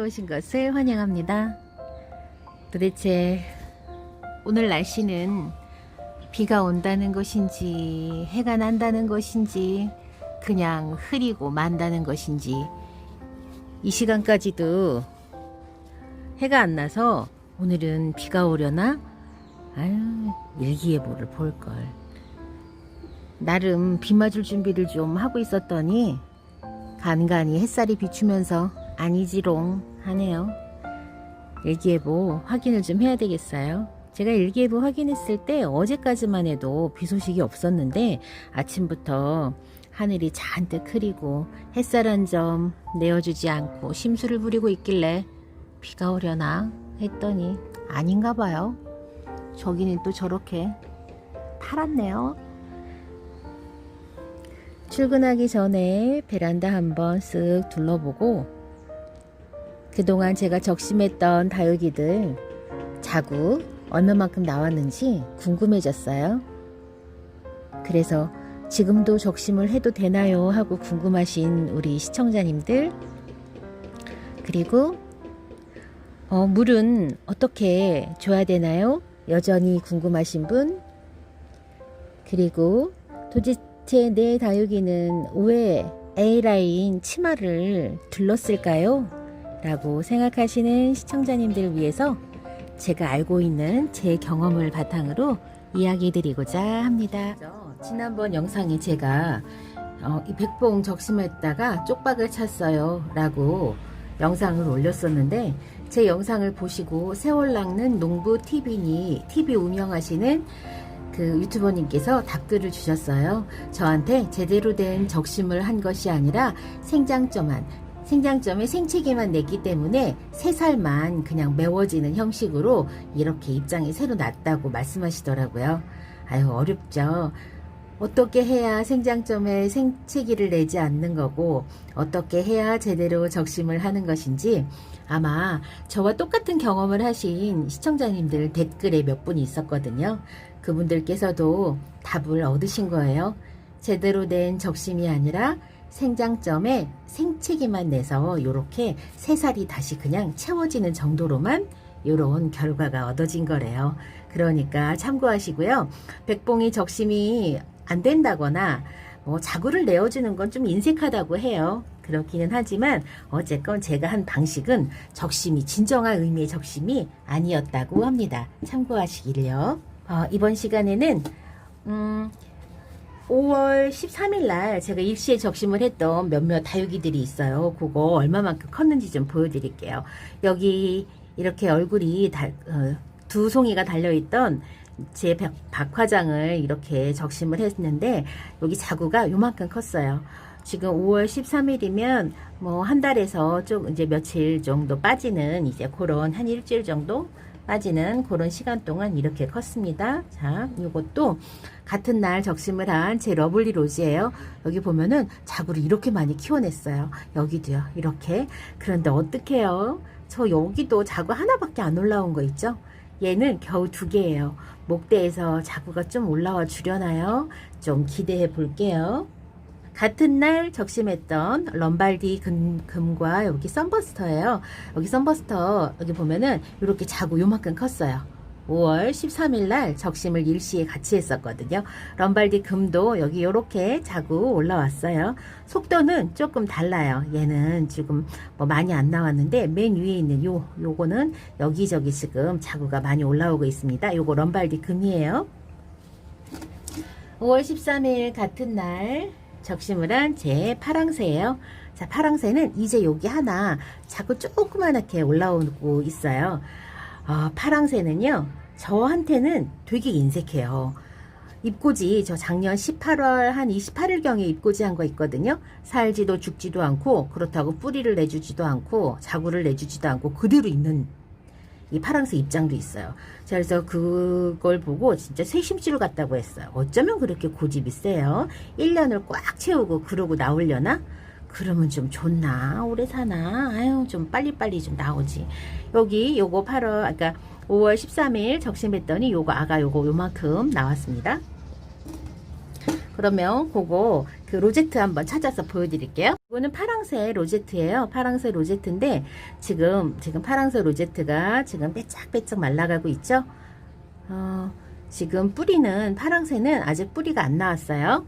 오신 것을 환영합니다. 도대체 오늘 날씨는 비가 온다는 것인지 해가 난다는 것인지 그냥 흐리고 만다는 것인지 이 시간까지도 해가 안 나서 오늘은 비가 오려나? 아유, 일기예보를 볼걸. 나름 비 맞을 준비를 좀 하고 있었더니 간간히 햇살이 비추면서 아니지롱 하네요. 일기예보 확인을 좀 해야 되겠어요. 제가 일기예보 확인했을 때 어제까지만 해도 비 소식이 없었는데 아침부터 하늘이 잔뜩 흐리고 햇살 한 점 내어주지 않고 심수를 부리고 있길래 비가 오려나 했더니 아닌가 봐요. 저기는 또 저렇게 파랗네요. 출근하기 전에 베란다 한번 쓱 둘러보고 그동안 제가 적심했던 다육이들 자구 얼마만큼 나왔는지 궁금해졌어요. 그래서 지금도 적심을 해도 되나요? 하고 궁금하신 우리 시청자님들, 그리고 물은 어떻게 줘야 되나요? 여전히 궁금하신 분, 그리고 도대체 내 다육이는 왜 A라인 치마를 둘렀을까요? 라고 생각하시는 시청자님들을 위해서 제가 알고 있는 제 경험을 바탕으로 이야기 드리고자 합니다. 지난번 영상에 제가 이 백봉 적심했다가 쪽박을 찼어요 라고 영상을 올렸었는데, 제 영상을 보시고 세월 낚는 농부 TV 운영하시는 그 유튜버님께서 답글을 주셨어요. 저한테 제대로 된 적심을 한 것이 아니라 생장점에 생채기만 냈기 때문에 새살만 그냥 메워지는 형식으로 이렇게 입장이 새로 났다고 말씀하시더라고요. 아유, 어렵죠. 어떻게 해야 생장점에 생채기를 내지 않는 거고 어떻게 해야 제대로 적심을 하는 것인지 아마 저와 똑같은 경험을 하신 시청자님들 댓글에 몇 분이 있었거든요. 그분들께서도 답을 얻으신 거예요. 제대로 된 적심이 아니라 생장점에 생채기만 내서 이렇게 새살이 다시 그냥 채워지는 정도로만 이런 결과가 얻어진 거래요. 그러니까 참고하시고요. 백봉이 적심이 안 된다거나 자구를 내어주는 건 좀 인색하다고 해요. 그렇기는 하지만 어쨌건 제가 한 방식은 적심이 진정한 의미의 적심이 아니었다고 합니다. 참고하시길요. 이번 시간에는 5월 13일 날 제가 일시에 적심을 했던 몇몇 다육이들이 있어요. 그거 얼마만큼 컸는지 좀 보여드릴게요. 여기 이렇게 얼굴이 두 송이가 달려있던 제 박화장을 이렇게 적심을 했는데 여기 자구가 요만큼 컸어요. 지금 5월 13일이면 뭐 한 달에서 좀 이제 며칠 정도 빠지는 이제 그런 한 일주일 정도 빠지는 그런 시간 동안 이렇게 컸습니다. 자, 이것도 같은 날 적심을 한 제 러블리 로즈예요. 여기 보면은 자구를 이렇게 많이 키워냈어요. 여기도요, 이렇게. 그런데 어떡해요? 저 여기도 자구 하나밖에 안 올라온 거 있죠? 얘는 겨우 2개예요. 목대에서 자구가 좀 올라와 주려나요? 좀 기대해 볼게요. 같은 날 적심했던 럼발디 금과 여기 썬버스터예요. 여기 썬버스터 여기 보면은 이렇게 자구 요만큼 컸어요. 5월 13일 날 적심을 일시에 같이 했었거든요. 럼발디 금도 여기 이렇게 자구 올라왔어요. 속도는 조금 달라요. 얘는 지금 뭐 많이 안 나왔는데 맨 위에 있는 요거는 여기저기 지금 자구가 많이 올라오고 있습니다. 요거 럼발디 금이에요. 5월 13일 같은 날 적심을 한 제 파랑새예요. 자, 파랑새는 이제 여기 하나 자꾸 조그맣게 올라오고 있어요. 파랑새는요, 저한테는 되게 인색해요. 입고지 저 작년 18월 한 28일경에 입고지 한 거 있거든요. 살지도 죽지도 않고 그렇다고 뿌리를 내주지도 않고 자구를 내주지도 않고 그대로 있는 이 파랑새 입장도 있어요. 그래서 그걸 보고 진짜 쇄심지로 갔다고 했어요. 어쩌면 그렇게 고집이 세요. 1년을 꽉 채우고 그러고 나오려나? 그러면 좀 좋나? 오래 사나? 아유, 좀 빨리빨리 좀 나오지. 여기 요거 5월 13일 적심했더니 요거 아가 요만큼 나왔습니다. 그러면 그거 그 로제트 한번 찾아서 보여드릴게요. 이거는 파랑새 로제트예요. 파랑새 로제트인데 지금 파랑새 로제트가 지금 빼짝빼짝 말라가고 있죠. 지금 뿌리는 파랑새는 아직 뿌리가 안 나왔어요.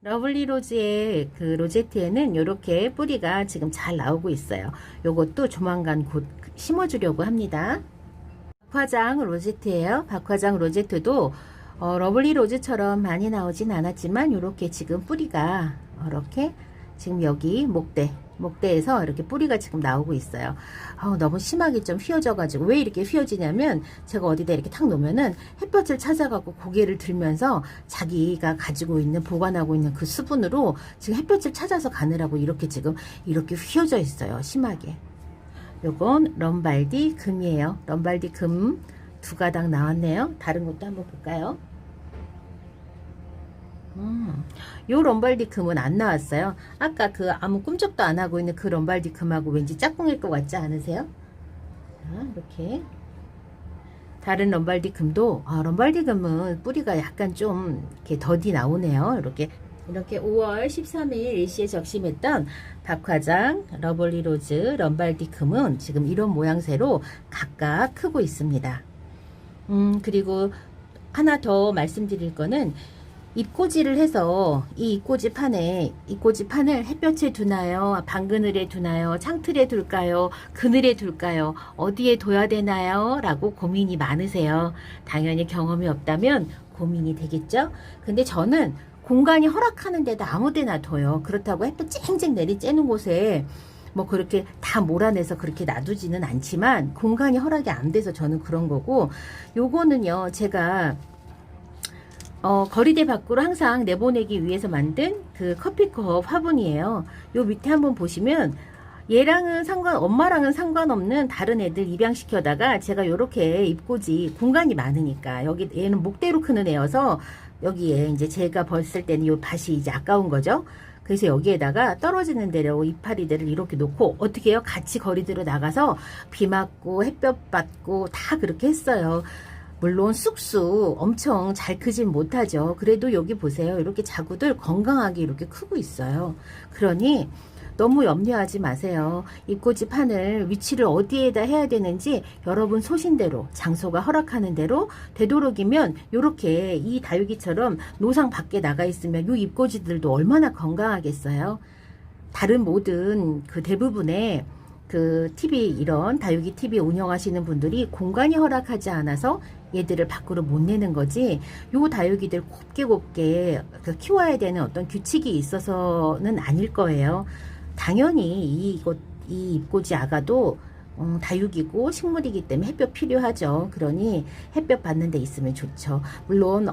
러블리 로즈의 그 로제트에는 이렇게 뿌리가 지금 잘 나오고 있어요. 요것도 조만간 곧 심어주려고 합니다. 박화장 로제트예요. 박화장 로제트도 러블리 로즈처럼 많이 나오진 않았지만 이렇게 지금 뿌리가 이렇게 지금 여기 목대에서 이렇게 뿌리가 지금 나오고 있어요. 너무 심하게 좀 휘어져 가지고, 왜 이렇게 휘어지냐면 제가 어디다 이렇게 탁 놓으면은 햇볕을 찾아가고 고개를 들면서 자기가 가지고 있는 보관하고 있는 그 수분으로 지금 햇볕을 찾아서 가느라고 이렇게 지금 이렇게 휘어져 있어요. 심하게. 요건 럼발디 금이에요. 럼발디 금 2가닥 나왔네요. 다른 것도 한번 볼까요? 요 럼발디 금은 안 나왔어요. 아까 그 아무 꿈쩍도 안 하고 있는 그 럼발디 금하고 왠지 짝꿍일 것 같지 않으세요? 자, 이렇게 다른 럼발디 금도 럼발디 금은 뿌리가 약간 좀 이렇게 더디 나오네요. 이렇게 5월 13일 일시에 적심했던 박화장, 러블리 로즈, 럼발디 금은 지금 이런 모양새로 각각 크고 있습니다. 그리고 하나 더 말씀드릴 거는, 잎꽂이를 해서 이 잎꽂이 판을 햇볕에 두나요? 방그늘에 두나요? 창틀에 둘까요? 그늘에 둘까요? 어디에 둬야 되나요? 라고 고민이 많으세요. 당연히 경험이 없다면 고민이 되겠죠? 근데 저는 공간이 허락하는 데다 아무 데나 둬요. 그렇다고 햇볕 쨍쨍 내리쬐는 곳에 뭐 그렇게 다 몰아내서 그렇게 놔두지는 않지만 공간이 허락이 안 돼서 저는 그런 거고, 요거는요 제가 거리대 밖으로 항상 내보내기 위해서 만든 그 커피컵 화분이에요. 요 밑에 한번 보시면 얘랑은 엄마랑은 상관없는 다른 애들 입양시켜다가 제가 요렇게 잎꽂이 공간이 많으니까, 여기 얘는 목대로 크는 애여서 여기에 이제 제가 벌쓸 때는 요 밭이 이제 아까운 거죠. 그래서 여기에다가 떨어지는 데로 이파리들을 이렇게 놓고, 어떻게 해요? 같이 거리대로 나가서 비 맞고 햇볕 받고 다 그렇게 했어요. 물론 쑥쑥 엄청 잘 크진 못하죠. 그래도 여기 보세요. 이렇게 자구들 건강하게 이렇게 크고 있어요. 그러니 너무 염려하지 마세요. 잎꽂이 판을 위치를 어디에다 해야 되는지 여러분 소신대로, 장소가 허락하는 대로 되도록이면 이렇게 이 다육이처럼 노상 밖에 나가 있으면 이 잎꽂이들도 얼마나 건강하겠어요. 다른 모든 그 대부분의 그 TV, 이런 다육이 TV 운영하시는 분들이 공간이 허락하지 않아서 얘들을 밖으로 못 내는 거지, 요 다육이들 곱게 키워야 되는 어떤 규칙이 있어서는 아닐 거예요. 당연히 이 잎꽂이 아가도 다육이고 식물이기 때문에 햇볕 필요하죠. 그러니 햇볕 받는 데 있으면 좋죠. 물론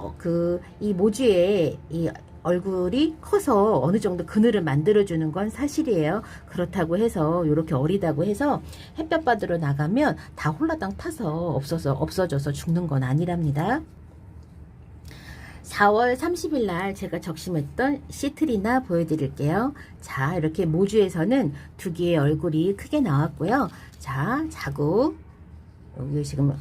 이 모주의 이 얼굴이 커서 어느 정도 그늘을 만들어주는 건 사실이에요. 그렇다고 해서 이렇게 어리다고 해서 햇볕 받으러 나가면 다 홀라당 타서 없어져서 죽는 건 아니랍니다. 4월 30일 날 제가 적심했던 시트리나 보여드릴게요. 자, 이렇게 모주에서는 2개의 얼굴이 크게 나왔고요. 자, 자국 여기 지금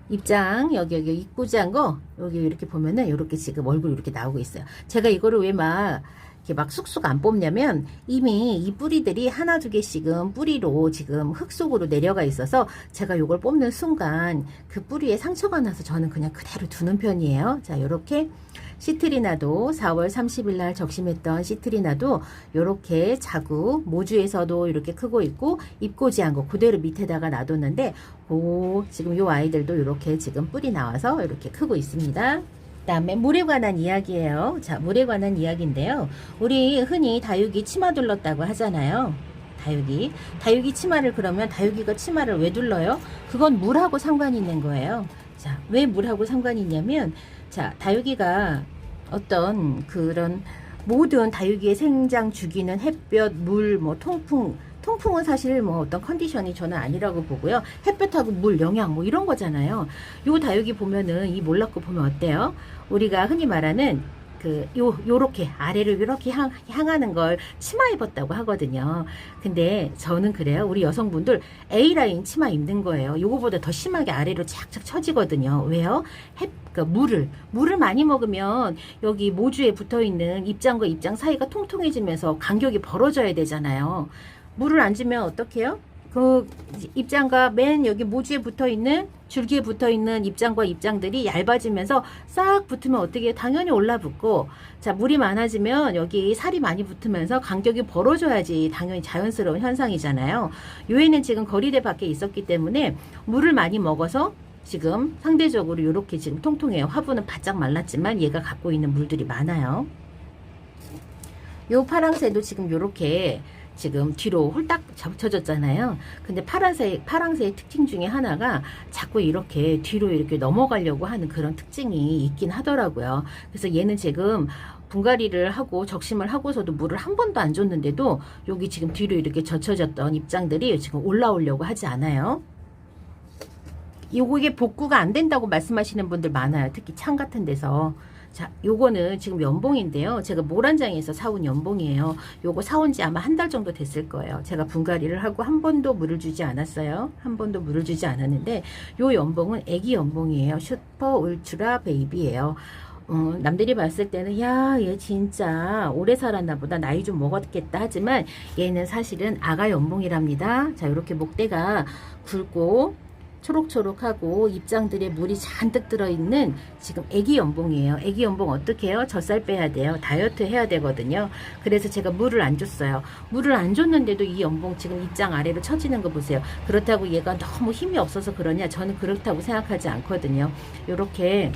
입장 여기 입구지한 거 여기 이렇게 보면은 이렇게 지금 얼굴이 이렇게 나오고 있어요. 제가 이거를 왜 이렇게 막 쑥쑥 안 뽑냐면, 이미 이 뿌리들이 하나 두 개씩은 뿌리로 지금 흙 속으로 내려가 있어서 제가 이걸 뽑는 순간 그 뿌리에 상처가 나서 저는 그냥 그대로 두는 편이에요. 자, 요렇게 시트리나도 4월 30일 날 적심했던 시트리나도 요렇게 자국 모주에서도 이렇게 크고 있고, 잎꽂이한 거 그대로 밑에다가 놔뒀는데 지금 요 아이들도 이렇게 지금 뿌리 나와서 이렇게 크고 있습니다. 그다음에 물에 관한 이야기예요. 자, 물에 관한 이야기인데요. 우리 흔히 다육이 치마 둘렀다고 하잖아요. 다육이 치마를, 그러면 다육이가 치마를 왜 둘러요? 그건 물하고 상관이 있는 거예요. 자, 왜 물하고 상관이 있냐면, 자, 다육이가 어떤 그런 모든 다육이의 생장 주기는 햇볕, 물, 뭐 통풍은 사실 뭐 어떤 컨디션이 저는 아니라고 보고요. 햇볕하고 물, 영양 뭐 이런 거잖아요. 요 다육이 보면은 이 몰락고 보면 어때요? 우리가 흔히 말하는 요렇게 아래로 이렇게 향하는 걸 치마 입었다고 하거든요. 근데 저는 그래요. 우리 여성분들 A라인 치마 입는 거예요. 요거보다 더 심하게 아래로 착착 처지거든요. 왜요? 그러니까 물을 많이 먹으면 여기 모주에 붙어 있는 입장과 입장 사이가 통통해지면서 간격이 벌어져야 되잖아요. 물을 안 주면 어떡해요? 그 입장과 맨 여기 모주에 붙어 있는 줄기에 붙어 있는 입장과 입장들이 얇아지면서 싹 붙으면 어떻게 해요? 당연히 올라붙고, 자, 물이 많아지면 여기 살이 많이 붙으면서 간격이 벌어져야지 당연히 자연스러운 현상이잖아요. 요 애는 지금 거리대 밖에 있었기 때문에 물을 많이 먹어서 지금 상대적으로 이렇게 지금 통통해요. 화분은 바짝 말랐지만 얘가 갖고 있는 물들이 많아요. 요 파랑새도 지금 요렇게 지금 뒤로 홀딱 접쳐졌잖아요. 근데 파랑새의 특징 중에 하나가 자꾸 이렇게 뒤로 이렇게 넘어가려고 하는 그런 특징이 있긴 하더라고요. 그래서 얘는 지금 분갈이를 하고 적심을 하고서도 물을 한 번도 안 줬는데도 여기 지금 뒤로 이렇게 젖혀졌던 입장들이 지금 올라오려고 하지 않아요. 이게 복구가 안 된다고 말씀하시는 분들 많아요. 특히 창 같은 데서. 자, 요거는 지금 연봉인데요. 제가 모란장에서 사온 연봉이에요. 요거 사온 지 아마 한 달 정도 됐을 거예요. 제가 분갈이를 하고 한 번도 물을 주지 않았어요. 한 번도 물을 주지 않았는데 요 연봉은 애기 연봉이에요. 슈퍼 울트라 베이비예요. 남들이 봤을 때는 야, 얘 진짜 오래 살았나 보다, 나이 좀 먹었겠다 하지만 얘는 사실은 아가 연봉이랍니다. 자, 이렇게 목대가 굵고 초록초록하고 입장들에 물이 잔뜩 들어있는 지금 애기 연봉이에요. 애기 연봉 어떻게 해요? 젖살 빼야 돼요. 다이어트 해야 되거든요. 그래서 제가 물을 안 줬어요. 물을 안 줬는데도 이 연봉 지금 입장 아래로 처지는 거 보세요. 그렇다고 얘가 너무 힘이 없어서 그러냐? 저는 그렇다고 생각하지 않거든요. 이렇게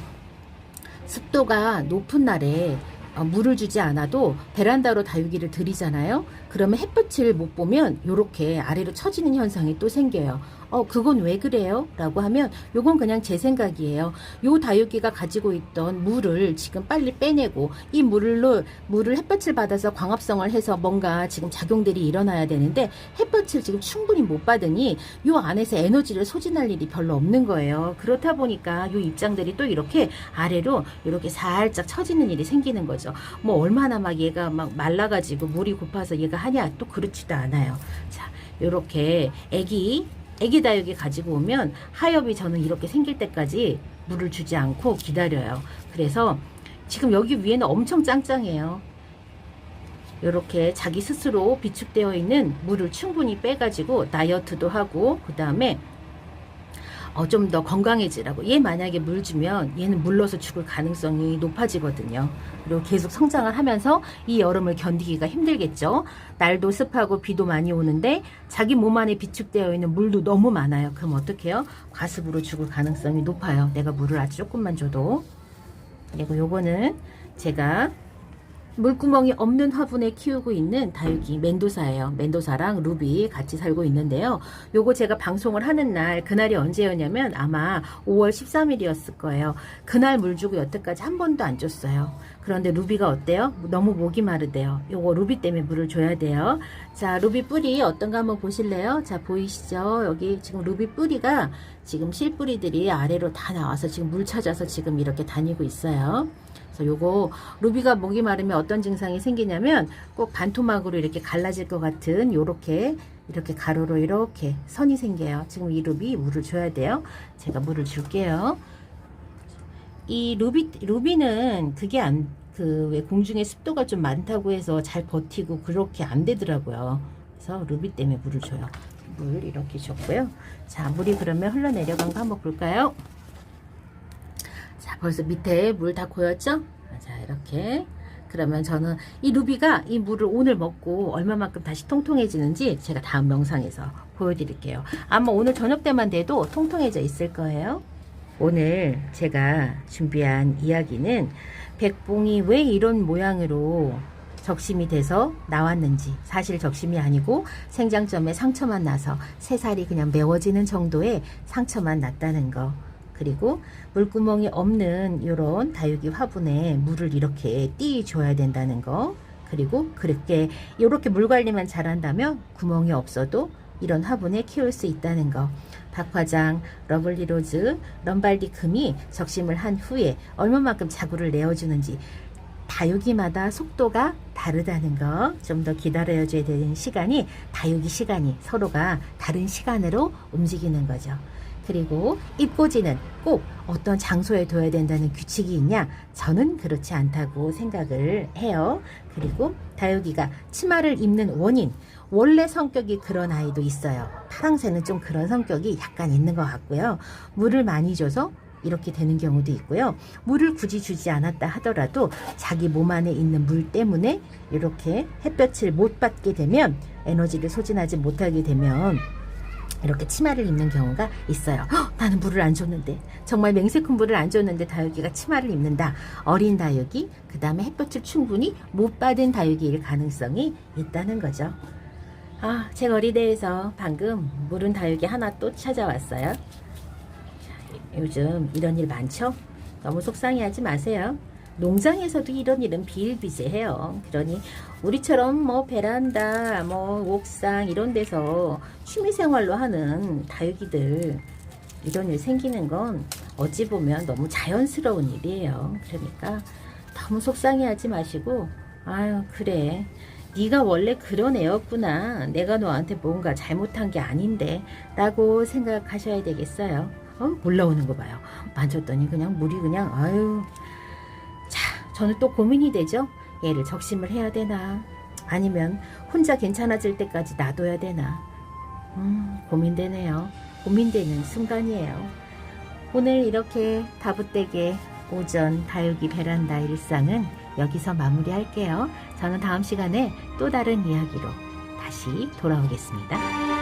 습도가 높은 날에 물을 주지 않아도 베란다로 다육이를 들이잖아요. 그러면 햇볕을 못 보면 이렇게 아래로 처지는 현상이 또 생겨요. 그건 왜 그래요? 라고 하면 요건 그냥 제 생각이에요. 요 다육이가 가지고 있던 물을 지금 빨리 빼내고 이 물을 햇볕을 받아서 광합성을 해서 뭔가 지금 작용들이 일어나야 되는데 햇볕을 지금 충분히 못 받으니 요 안에서 에너지를 소진할 일이 별로 없는 거예요. 그렇다 보니까 요 입장들이 또 이렇게 아래로 이렇게 살짝 처지는 일이 생기는 거죠. 뭐 얼마나 막 얘가 막 말라가지고 물이 고파서 얘가 하냐? 또 그렇지도 않아요. 자, 요렇게 애기 다육이 가지고 오면 하엽이 저는 이렇게 생길 때까지 물을 주지 않고 기다려요. 그래서 지금 여기 위에는 엄청 짱짱해요. 이렇게 자기 스스로 비축되어 있는 물을 충분히 빼가지고 다이어트도 하고 그 다음에 좀 더 건강해지라고. 얘 만약에 물 주면 얘는 물러서 죽을 가능성이 높아지거든요. 그리고 계속 성장을 하면서 이 여름을 견디기가 힘들겠죠. 날도 습하고 비도 많이 오는데 자기 몸 안에 비축되어 있는 물도 너무 많아요. 그럼 어떡해요? 과습으로 죽을 가능성이 높아요. 내가 물을 아주 조금만 줘도. 그리고 요거는 제가 물구멍이 없는 화분에 키우고 있는 다육이 멘도사예요. 멘도사랑 루비 같이 살고 있는데요. 요거 제가 방송을 하는 날, 그날이 언제였냐면 아마 5월 13일이었을 거예요. 그날 물 주고 여태까지 한 번도 안 줬어요. 그런데 루비가 어때요? 너무 목이 마르대요. 요거 루비 때문에 물을 줘야 돼요. 자, 루비 뿌리 어떤가 한번 보실래요? 자, 보이시죠? 여기 지금 루비 뿌리가 지금 실뿌리들이 아래로 다 나와서 지금 물 찾아서 지금 이렇게 다니고 있어요. 요거 루비가 목이 마르면 어떤 증상이 생기냐면 꼭 반토막으로 이렇게 갈라질 것 같은 이렇게 가로로 이렇게 선이 생겨요. 지금 이 루비 물을 줘야 돼요. 제가 물을 줄게요. 이 루비는 그게 왜 공중에 습도가 좀 많다고 해서 잘 버티고 그렇게 안 되더라고요. 그래서 루비 때문에 물을 줘요. 물 이렇게 줬고요. 자, 물이 그러면 흘러내려간 거 한번 볼까요? 자, 벌써 밑에 물 다 고였죠? 자, 이렇게. 그러면 저는 이 루비가 이 물을 오늘 먹고 얼마만큼 다시 통통해지는지 제가 다음 영상에서 보여드릴게요. 아마 오늘 저녁 때만 돼도 통통해져 있을 거예요. 오늘 제가 준비한 이야기는 백봉이 왜 이런 모양으로 적심이 돼서 나왔는지, 사실 적심이 아니고 생장점에 상처만 나서 새살이 그냥 메워지는 정도의 상처만 났다는 거, 그리고 물구멍이 없는 이런 다육이 화분에 물을 이렇게 띄 줘야 된다는 거, 그리고 그렇게 이렇게 물 관리만 잘한다면 구멍이 없어도 이런 화분에 키울 수 있다는 거, 박화장, 러블리로즈, 럼발디 금이 적심을 한 후에 얼마만큼 자구를 내어주는지 다육이마다 속도가 다르다는 거, 좀 더 기다려줘야 되는 시간이, 다육이 시간이 서로가 다른 시간으로 움직이는 거죠. 그리고 입꽂이는 꼭 어떤 장소에 둬야 된다는 규칙이 있냐? 저는 그렇지 않다고 생각을 해요. 그리고 다육이가 치마를 입는 원인, 원래 성격이 그런 아이도 있어요. 파랑새는 좀 그런 성격이 약간 있는 것 같고요. 물을 많이 줘서 이렇게 되는 경우도 있고요. 물을 굳이 주지 않았다 하더라도 자기 몸 안에 있는 물 때문에 이렇게 햇볕을 못 받게 되면, 에너지를 소진하지 못하게 되면 이렇게 치마를 입는 경우가 있어요. 나는 물을 안 줬는데, 정말 맹세큰 물을 안 줬는데 다육이가 치마를 입는다. 어린 다육이, 그 다음에 햇볕을 충분히 못 받은 다육이일 가능성이 있다는 거죠. 제 거리대에서 방금 물은 다육이 하나 또 찾아왔어요. 요즘 이런 일 많죠? 너무 속상해하지 마세요. 농장에서도 이런 일은 비일비재해요. 그러니 우리처럼 뭐 베란다, 뭐 옥상 이런 데서 취미생활로 하는 다육이들, 이런 일 생기는 건 어찌 보면 너무 자연스러운 일이에요. 그러니까 너무 속상해하지 마시고, 아유 그래, 네가 원래 그런 애였구나, 내가 너한테 뭔가 잘못한 게 아닌데 라고 생각하셔야 되겠어요. 올라오는 거 봐요. 만졌더니 그냥 물이 그냥, 아유. 자, 저는 또 고민이 되죠. 얘를 적심을 해야 되나, 아니면 혼자 괜찮아질 때까지 놔둬야 되나. 고민되네요. 고민되는 순간이에요. 오늘 이렇게 다부떼게 오전 다육이 베란다 일상은 여기서 마무리할게요. 저는 다음 시간에 또 다른 이야기로 다시 돌아오겠습니다.